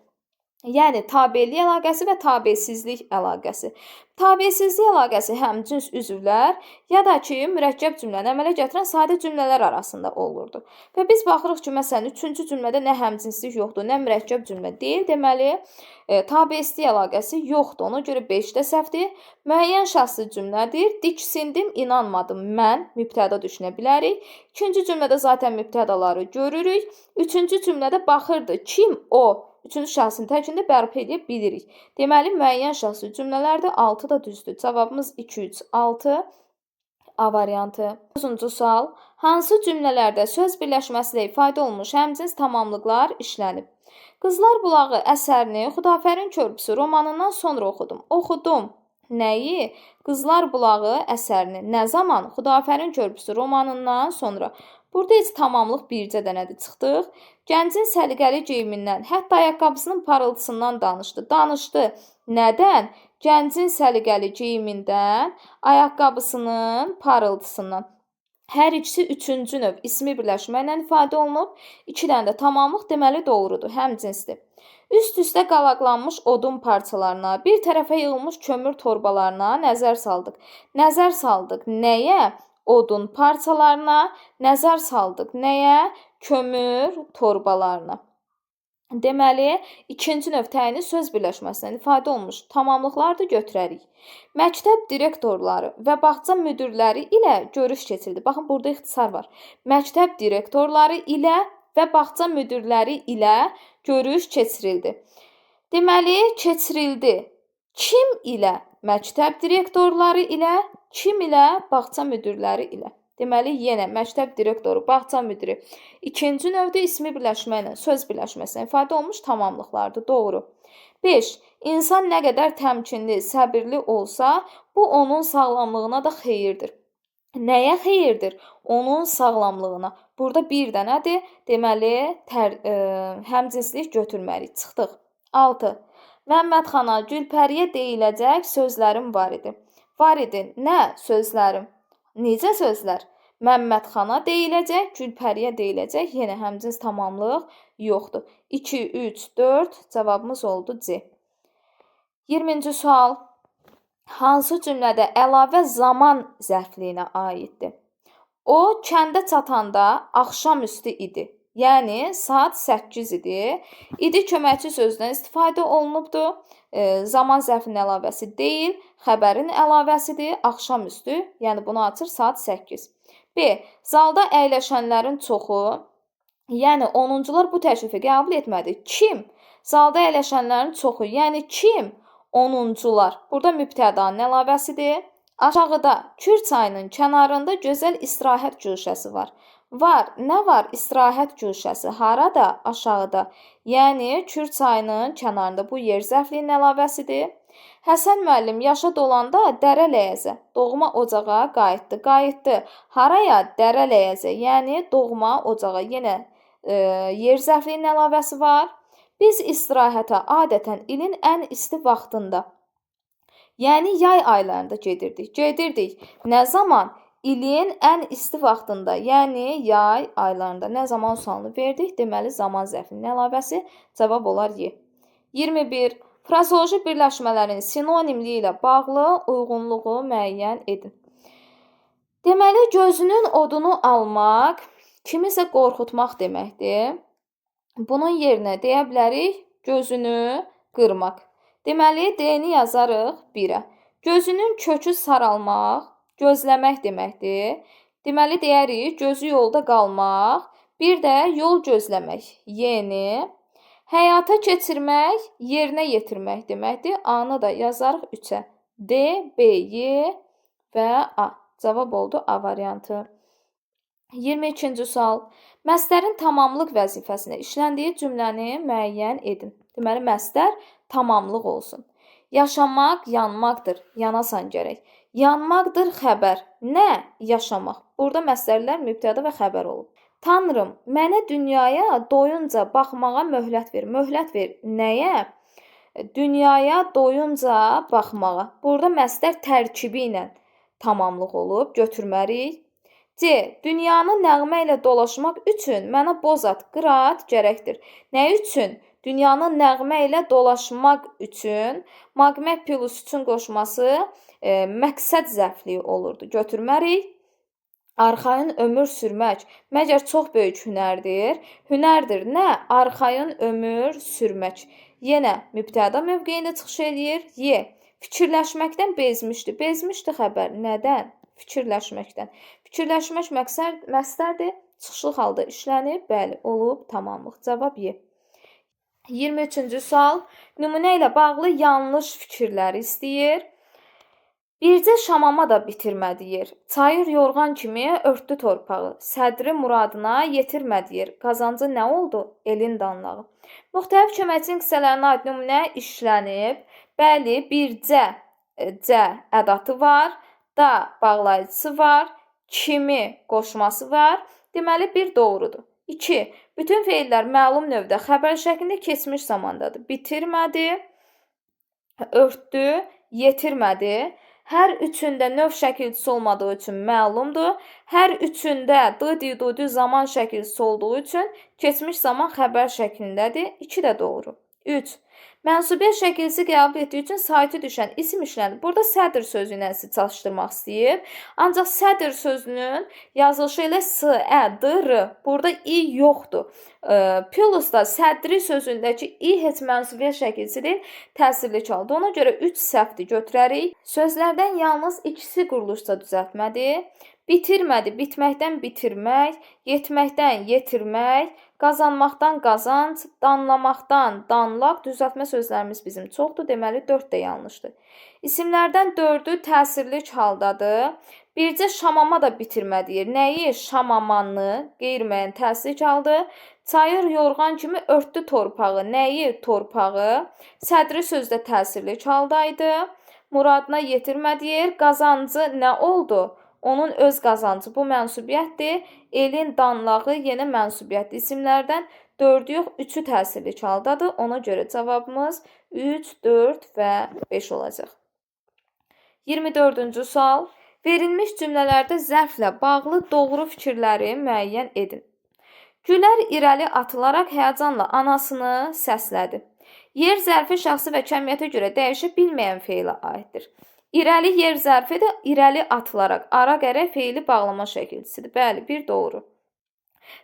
Yəni, tabelik əlaqəsi və tabesizlik əlaqəsi. Tabesizlik əlaqəsi həmcins üzvlər ya da ki, mürəkkəb cümləni əmələ gətirən sadə cümlələr arasında olurdu. Və biz baxırıq ki, məsələn, 3-cü cümlədə nə həmcinslik yoxdur, nə mürəkkəb cümlə deyil. Deməli, tabesizlik əlaqəsi yoxdur. Ona görə 5-də səhvdir. Müəyyən şəxsli cümlədir. Diksindim, inanmadım, mən mübtəda düşünə bilərik. 2-ci cümlədə zaten mübtədaları görürük. 3-cü cümlədə baxırdı, kim o? 3-cü şəxsin təkində bərpa edə bilirik. Deməli, müəyyən şəxsli cümlələrdir. 6 da düzdür. Cavabımız 2, 3, 6. A variantı. 9-cu sual. Hansı cümlələrdə söz birləşməsi ilə ifadə olmuş həmcins tamamlıqlar işlənib? Qızlar Bulağı əsərini Xudafərin körpüsü romanından sonra oxudum. Oxudum. Nəyi? Qızlar Bulağı əsərini. Nə zaman? Xudafərin körpüsü romanından sonra. Burada heç tamamlıq bircə dənədir. Çıxdıq. Gəncin səliqəli geyimindən, hətta ayaqqabısının parıltısından danışdı. Danışdı. Nədən? Gəncin səliqəli geyimindən, ayaqqabısının parıltısından. Hər ikisi 3-cü növ ismi birləşməklə ifadə olunub. 2 dənə də tamamlıq deməli doğrudur. Həmcinsdir. Üst-üstə qalaqlanmış odun parçalarına, bir tərəfə yığılmış kömür torbalarına nəzər saldıq. Nəzər saldıq nəyə? Odun parçalarına, nəzər saldıq nəyə? Kömür torbalarına. Deməli, ikinci növ təyini söz birləşməsindən ifadə olmuş tamamlıqları da götürərik. Məktəb direktorları və bağça müdirləri ilə görüş keçirildi. Baxın, burada ixtisar var. Məktəb direktorları ilə və bağça müdirləri ilə görüş keçirildi. Deməli, keçirildi. Kim ilə? Məktəb direktorları ilə, kim ilə? Bağça müdirləri ilə. Deməli, yenə məktəb direktoru, bağça müdiri. İkinci növdə ismi birləşməklə, söz birləşməsinə ifadə olmuş tamamlıqlardır. Doğru. 5. İnsan nə qədər təmkinli, səbirli olsa, bu onun sağlamlığına da xeyirdir. Nəyə xeyirdir? Onun sağlamlığına. Burada bir dənədir. Deməli, həmcinslik götürməliyik. Çıxdıq. 6. Məmmədxana, Gülpəriyə deyiləcək sözlərim var idi. Var idi. Nə sözlərim? Necə sözlər? Məmmədxana deyiləcək, Gülpəriyə deyiləcək. Yenə həmcins tamamlıq yoxdur. 2, 3, 4 cavabımız oldu C. 20-ci sual. Hansı cümlədə əlavə zaman zərfliyinə aiddir? O, kəndə çatanda axşamüstü idi. Yəni, saat 8 idi. İdi köməkçi sözündən istifadə olunubdur. Zaman zərfinin əlavəsi deyil, xəbərin əlavəsidir, axşamüstü. Yəni, bunu açır saat 8. B. Zalda əyləşənlərin çoxu, yəni 10-cular bu təklifi qəbul etmədi. Kim? Zalda əyləşənlərin çoxu, yəni kim? 10-cular. Burada mübtədanın əlavəsidir. Aşağıda Kür çayının kənarında gözəl istirahət güşəsi var. Var. Nə var? İstirahət güşəsi. Harada? Aşağıda. Yəni, Kür çayının kənarında. Bu yer zərfliyinin əlavəsidir. Həsən müəllim yaşa dolanda dərə ləyəzə, doğma ocağa qayıtdı. Qayıtdı. Haraya? Dərə ləyəzə. Yəni, doğma ocağa. Yenə yer zərfliyinin əlavəsi var. Biz istirahətə adətən ilin ən isti vaxtında, yəni yay aylarında gedirdik. Nə zaman? İlin ən isti vaxtında, yəni yay aylarında. Nə zaman sualını verdik? Deməli, zaman zərfinin əlavəsi cavab olar Y. 21. Frazeoloji birləşmələrin sinonimliyi ilə bağlı uyğunluğu müəyyən edin. Deməli, gözünün odunu almaq, kimisə qorxutmaq deməkdir. Bunun yerinə deyə bilərik gözünü qırmaq. Deməli, D-ni yazarıq 1-ə. Gözünün kökü saralmaq, gözləmək deməkdir. Deməli, deyərik gözü yolda qalmaq, bir də yol gözləmək. Y-ni. Həyata keçirmək, yerinə yetirmək deməkdir. A-nı da yazarıq 3-ə. D, B, Y və A. Cavab oldu A variantı. 22-ci sual. Məstərin tamamlıq vəzifəsinə işləndiyi cümləni müəyyən edin. Deməli, məstər tamamlıq olsun. Yaşamaq yanmaqdır, yanasan gərək. Yanmaqdır xəbər. Nə? Yaşamaq. Burada məstərlər mübtəda və xəbər olub. Tanrım, mənə dünyaya doyunca baxmağa möhlət ver. Möhlət ver. Nəyə? dünyaya doyunca baxmağa. Burada məsdər tərkibi ilə tamamlıq olub, götürməliyik. C. Dünyanı nəğmə ilə dolaşmaq üçün mənə bozat, qıraat gərəkdir. Nə üçün? Dünyanı nəğmə ilə dolaşmaq üçün maqmək plus üçün qoşması məqsəd zərfliyi olurdu. Götürməliyik. Arxayın ömür sürmək məgər çox böyük hünərdir? Hünərdir. Nə? Arxayın ömür sürmək. Yenə mübtəda mövqeyində çıxış edir. Y. Fikirləşməkdən bezmişdi. Bezmişdi xəbər. Nədən? Fikirləşməkdən. Fikirləşmək məqsəddir. Çıxışlı halda işlənib. Bəli, olub. Tamamlıq. Cavab Y. 23-cü sual. Nümunə ilə bağlı yanlış fikirləri istəyir. Bircə şamama da bitirmədi yer. Çayır yorğan kimi örtdü torpağı. Sədri muradına yetirmədi yer. Qazancı nə oldu? Elin danlağı. Müxtəlif köməkçinin hissələrinə aid nümunə işlənib. Bəli, bircə C ədatı var. Da bağlayıcısı var. Kimi qoşması var. Deməli, bir doğrudur. 2. Bütün feillər məlum növdə xəbər şəklində keçmiş zamandadır. Bitirmədi, örtdü, yetirmədi. Hər üçündə növ şəkilçisi olmadığı üçün məlumdur. Hər üçündə d zaman şəkilçisi olduğu üçün keçmiş zaman xəbər şəklindədir. 2 də doğru. 3. Mənsubiyyət şəkilçisi qəbul etdiyi üçün saiti düşən isim işlənir. Burada sədr sözü ilə sizi çalışdırmaq istəyib. Ancaq sədr sözünün yazılışı ilə s, ə, d, r. Burada i yoxdur. Plus da sədri sözündəki i heç mənsubiyyət şəkilçisi deyil, təsirli çaldı. Ona görə 3 səhvdir götürərik. Sözlərdən yalnız ikisi quruluşca düzəltmədir. Bitirmədi, bitməkdən bitirmək, yetməkdən yetirmək, qazanmaqdan qazanc, danlamaqdan danlaq. Düzəltmə sözlərimiz bizim çoxdur, deməli 4 də yanlışdır. İsimlərdən 4-ü təsirli haldadır. Bircə şamama da bitirmədi. Nəyi? Şamamanı, qeyri-müəyyən təsirli haldır. Çayır yorğan kimi örtdü torpağı. Nəyi? Torpağı. Sədri sözdə təsirli haldaydı. Muradına yetirmədi. Qazancı nə oldu? Onun öz qazancı. Bu mənsubiyyətdir. Elin danlağı yenə mənsubiyyətdir. İsimlərdən 4 yox, 3-ü təsirli haldadır. Ona görə cavabımız 3, 4 və 5 olacaq. 24-cü sual. Verilmiş cümlələrdə zərflə bağlı doğru fikirləri müəyyən edin. Gülər irəli atılaraq həyəcanla anasını səslədi. Yer zərfi şəxsi və kəmiyyətə görə dəyişə bilməyən feilə aiddir. İrəli yer zərfi də irəli atılaraq ara qərə feili bağlama şəkilçisidir. Bəli, bir doğru.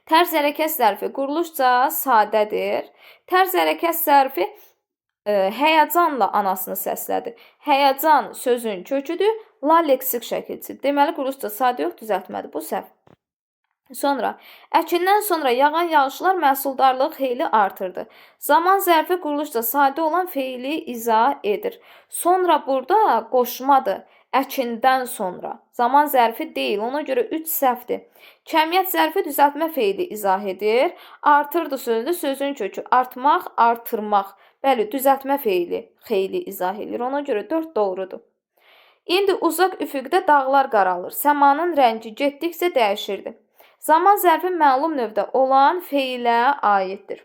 Tərz hərəkət zərfi quruluşca sadədir. Tərz hərəkət zərfi həyəcanla anasını səslədi. Həyəcan sözün köküdür. La leksik şəkilçisidir. Deməli, quruluşca sadə yox, düzəltmədir. Bu səhv. Sonra, əkindən sonra yağan yağışlar məhsuldarlıq xeyli artırdı. Zaman zərfi quruluşca sadə olan feili izah edir. Sonra burada qoşmadır. Əkindən sonra. Zaman zərfi deyil, ona görə 3 səhvdir. Kəmiyyət zərfi düzəltmə feili izah edir. Artırdı sözündə sözün kökü artmaq, artırmaq. Bəli, düzəltmə feili xeyli izah edir. Ona görə 4 doğrudur. İndi uzaq üfüqdə dağlar qaralır. Səmanın rəngi getdikcə dəyişirdi. Zaman zərfi məlum növdə olan feilə aiddir.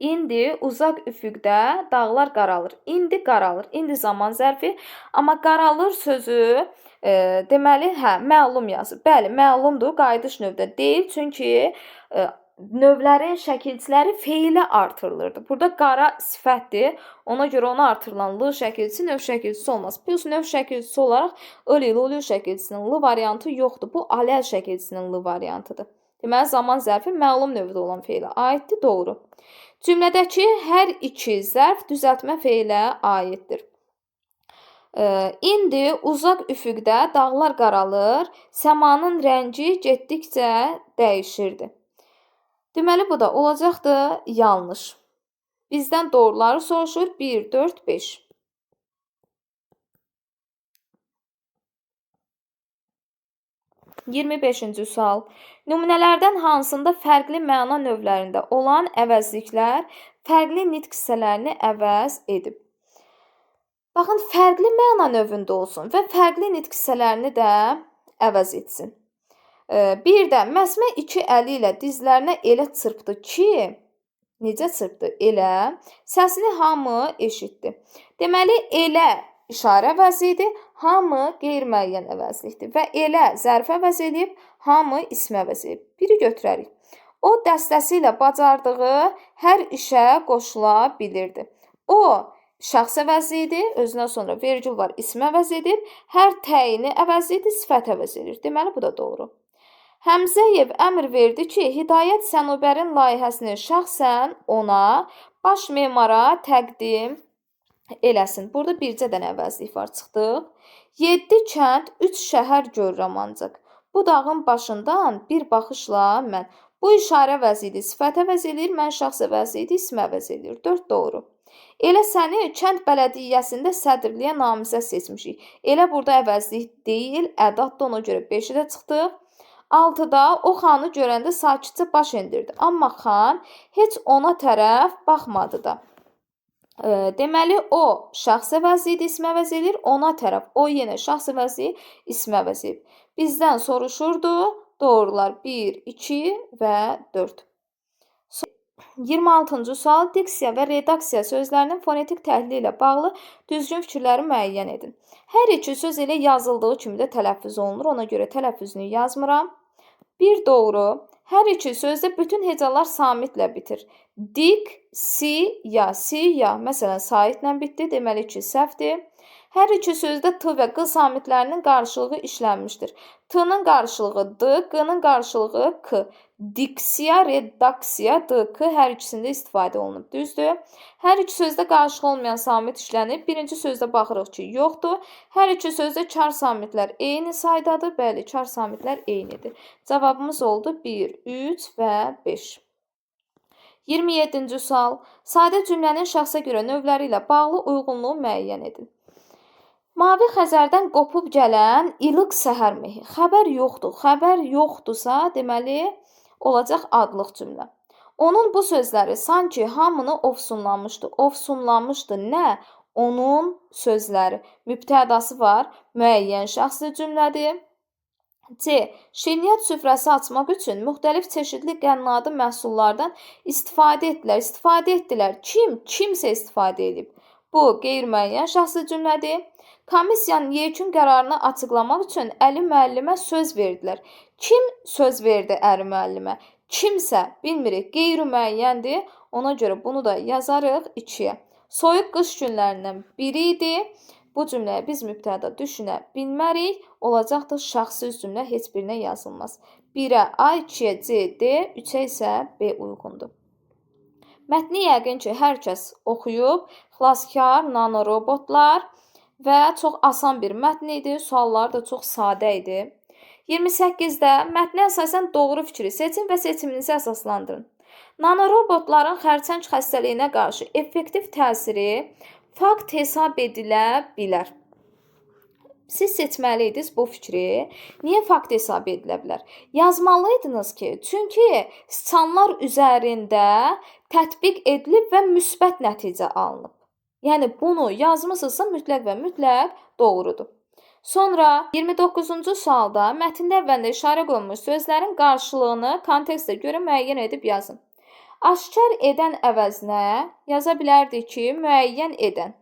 İndi uzaq üfüqdə dağlar qaralır. İndi qaralır. İndi zaman zərfi. Amma qaralır sözü deməli, məlum yazır. Bəli, məlumdur. Qayıdış növdə deyil. Çünki növlərin şəkilçiləri feilə artırılırdı. Burada qara sifətdir. Ona görə ona artırılan l şəkilçisi növ şəkilçisi olmaz. Plus növ şəkilçisi olaraq ıl şəkilçisinin l variantı yoxdur. Bu aləl şəkilçisinin l variantıdır. Deməli, zaman zərfi məlum növdə olan feilə aiddir. Doğru. Cümlədəki hər iki zərf düzəltmə feilə aiddir. İndi uzaq üfüqdə dağlar qaralır. Səmanın rəngi getdikcə dəyişirdi. Deməli, bu da olacaqdır yanlış. Bizdən doğruları soruşur. 1, 4, 5. %25-ci sual. Nümunələrdən hansında fərqli məna növlərində olan əvəzliklər fərqli nitq hissələrini əvəz edib? Baxın, fərqli məna növündə olsun və fərqli nitq hissələrini də əvəz etsin. Bir də Məsmə 2 əli ilə dizlərinə elə çırpdı ki, Necə çırpdı? Elə. Səsini hamı eşitdi. Deməli, elə işarə əvəzi idi, hamı qeyri-müəyyən əvəzlikdir və elə zərf əvəz edib, hamı ism əvəz edib. Biri götürərik. O dəstəsi ilə bacardığı hər işə qoşula bilirdi. O şəxs əvəzi idi, özündən sonra vergül var, ism əvəz edib, hər təyini əvəz edib, sifət əvəz edir. Deməli, bu da doğru. Həmzəyev əmr verdi ki, Hidayət Sənubərin layihəsini şəxsən ona, baş memara təqdim eləsin. Burada bircə dənə əvəzlik var, çıxdıq. 7 kənd, 3 şəhər görürəm ancaq. Bu dağın başından bir baxışla mən. Bu işarə əvəzi idi, sifət əvəz edir, mən şəxs əvəzi idi, ism əvəz edir. 4 doğru. Elə səni kənd bələdiyyəsində sədrliyə namizəd seçmişik. Elə burada əvəzlik deyil, ədaddır, ona görə 5-i də çıxdıq. 6-da o xanı görəndə sakitcə baş endirdi. Amma xan heç ona tərəf baxmadı da. Deməli, o şəxs əvəzi idi, ism əvəz edir, ona tərəf. O yenə şəxs əvəzi, ism əvəz edir. Bizdən soruşurdu, doğrular 1, 2 və 4. 26-cı sual diksiya və redaksiya sözlərinin fonetik təhlili ilə bağlı düzgün fikirləri müəyyən edin. Hər iki söz elə yazıldığı kimi də tələffüz olunur, ona görə tələffüzünü yazmıram. 1 doğru. Hər iki sözdə bütün hecalar samitlə bitir. Dik, si, ya, məsələn, saitlə bitdi, deməli ki, səhvdir. Hər iki sözdə t və q samitlərinin qarşılığı işlənmişdir. T-nın qarşılığı d, q-nın qarşılığı k. Diksiya, redaksiya, d, k hər ikisində istifadə olunub. Düzdür? Hər iki sözdə qarşılığı olmayan samit işlənib. Birinci sözdə baxırıq ki, yoxdur. Hər iki sözdə kar samitlər eyni saydadır. Bəli, kar samitlər eynidir. Cavabımız oldu 1, 3 və 5. 27-ci sual. Sadə cümlənin şəxsə görə növləri ilə bağlı uyğunluğu müəyyən edin. Mavi Xəzərdən qopub gələn ilıq səhər mehi. Xəbər yoxdur. Xəbər yoxdursa, deməli, olacaq adlıq cümlə. Onun bu sözləri sanki hamını ofsunlamışdı. Ofsunlamışdı nə? Onun sözləri. Mübtədası var. Müəyyən şəxsli cümlədir. C. Şirniyyat süfrəsi açmaq üçün müxtəlif çeşidli qənnadı məhsullardan istifadə etdilər. İstifadə etdilər. Kim? Kimsə istifadə edib. Bu, qeyri-müəyyən şəxsli cümlədir. Komissiyanın yekun qərarını açıqlamaq üçün Əli müəllimə söz verdilər. Kim söz verdi Əli müəllimə? Kimsə, bilmirik, qeyri-müəyyəndir. Ona görə bunu da yazarıq 2-yə. Soyuq qış günlərindən biri idi. Bu cümləyə biz mübtəda düşünə bilmərik. Olacaqdır şəxsi cümlə heç birinə yazılmaz. 1-ə A, 2-yə C, D, 3-ə isə B uyğundur. Mətni yəqin ki, hər kəs oxuyub. Xilaskar, nanorobotlar və çox asan bir mətn idi. Sualları da çox sadə idi. 28-də mətnə əsasən doğru fikri seçin və seçiminizi əsaslandırın. Nanorobotların xərçəng xəstəliyinə qarşı effektiv təsiri fakt hesab edilə bilər. Siz seçməliydiniz bu fikri. Niyə fakt hesab edilə bilər? Yazmalıydınız ki, çünki siçanlar üzərində tətbiq edilib və müsbət nəticə alınıb. Yəni, bunu yazmısınızsa mütləq və mütləq doğrudur. Sonra 29-cu sualda mətndə əvvəlində işarə qoyulmuş sözlərin qarşılığını kontekstə görə müəyyən edib yazın. Aşkar edən əvəzinə yaza bilərdik ki, müəyyən edən.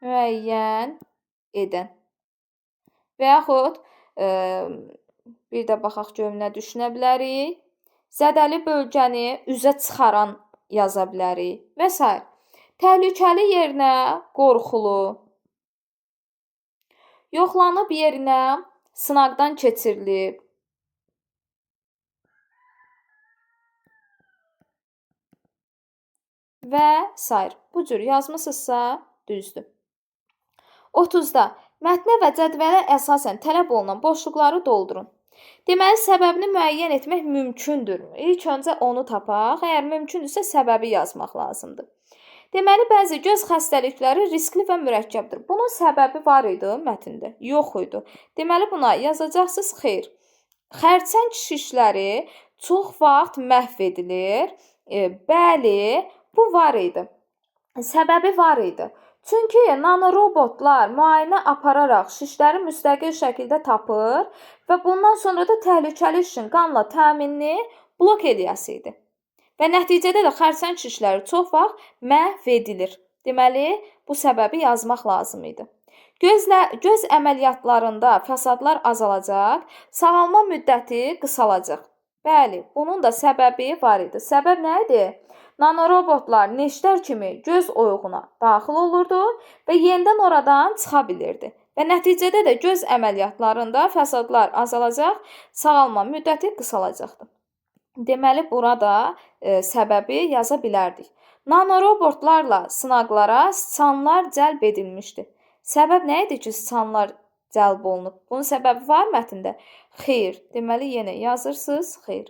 Müəyyən edən. Və yaxud bir də baxaq görünə düşünə bilərik. Zədəli bölgəni üzə çıxaran yaza bilərik və s. Təhlükəli yerinə qorxulu. Yoxlanıb yerinə sınaqdan keçirilib. Və s. Bu cür yazmısınızsa düzdür. 30-da mətnə və cədvələ əsasən tələb olunan boşluqları doldurun. Deməli, səbəbini müəyyən etmək mümkündür. İlk öncə onu tapaq. Əgər mümkündürsə, səbəbi yazmaq lazımdır. Deməli, bəzi göz xəstəlikləri riskli və mürəkkəbdir. Bunun səbəbi var idi mətndə? Yox idi. Deməli, buna yazacaqsınız xeyr. Xərçəng şişləri çox vaxt məhv edilir. Bəli, bu var idi. Səbəbi var idi. Çünki nanorobotlar müayinə apararaq şişləri müstəqil şəkildə tapır və bundan sonra da təhlükəli işin qanla təminini blok edəsi idi. və nəticədə də xərçəng şişləri çox vaxt məhv edilir. Deməli, bu səbəbi yazmaq lazım idi. Göz əməliyyatlarında fəsadlar azalacaq, sağalma müddəti qısalacaq. Bəli, bunun da səbəbi var idi. Səbəb nə idi? Nanorobotlar neştər kimi göz oyuğuna daxil olurdu və yenidən oradan çıxa bilirdi. Və nəticədə də göz əməliyyatlarında fəsadlar azalacaq, sağalma müddəti qısalacaqdı. Deməli, burada səbəbi yaza bilərdik. Nanorobotlarla sınaqlara siçanlar cəlb edilmişdi. Səbəb nə idi ki, siçanlar cəlb olunub? Bunun səbəbi var mətndə? Xeyr. Deməli, yenə yazırsınız, xeyr.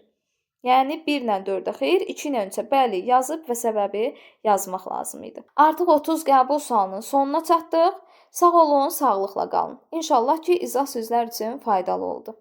Yəni 1 ilə 4-ə xeyr, 2 ilə 3-ə bəli yazıb və səbəbi yazmaq lazım idi. Artıq 30 qəbul sualının sonuna çatdıq. Sağ olun, sağlıqla qalın. İnşallah ki, izah sizlər üçün faydalı oldu.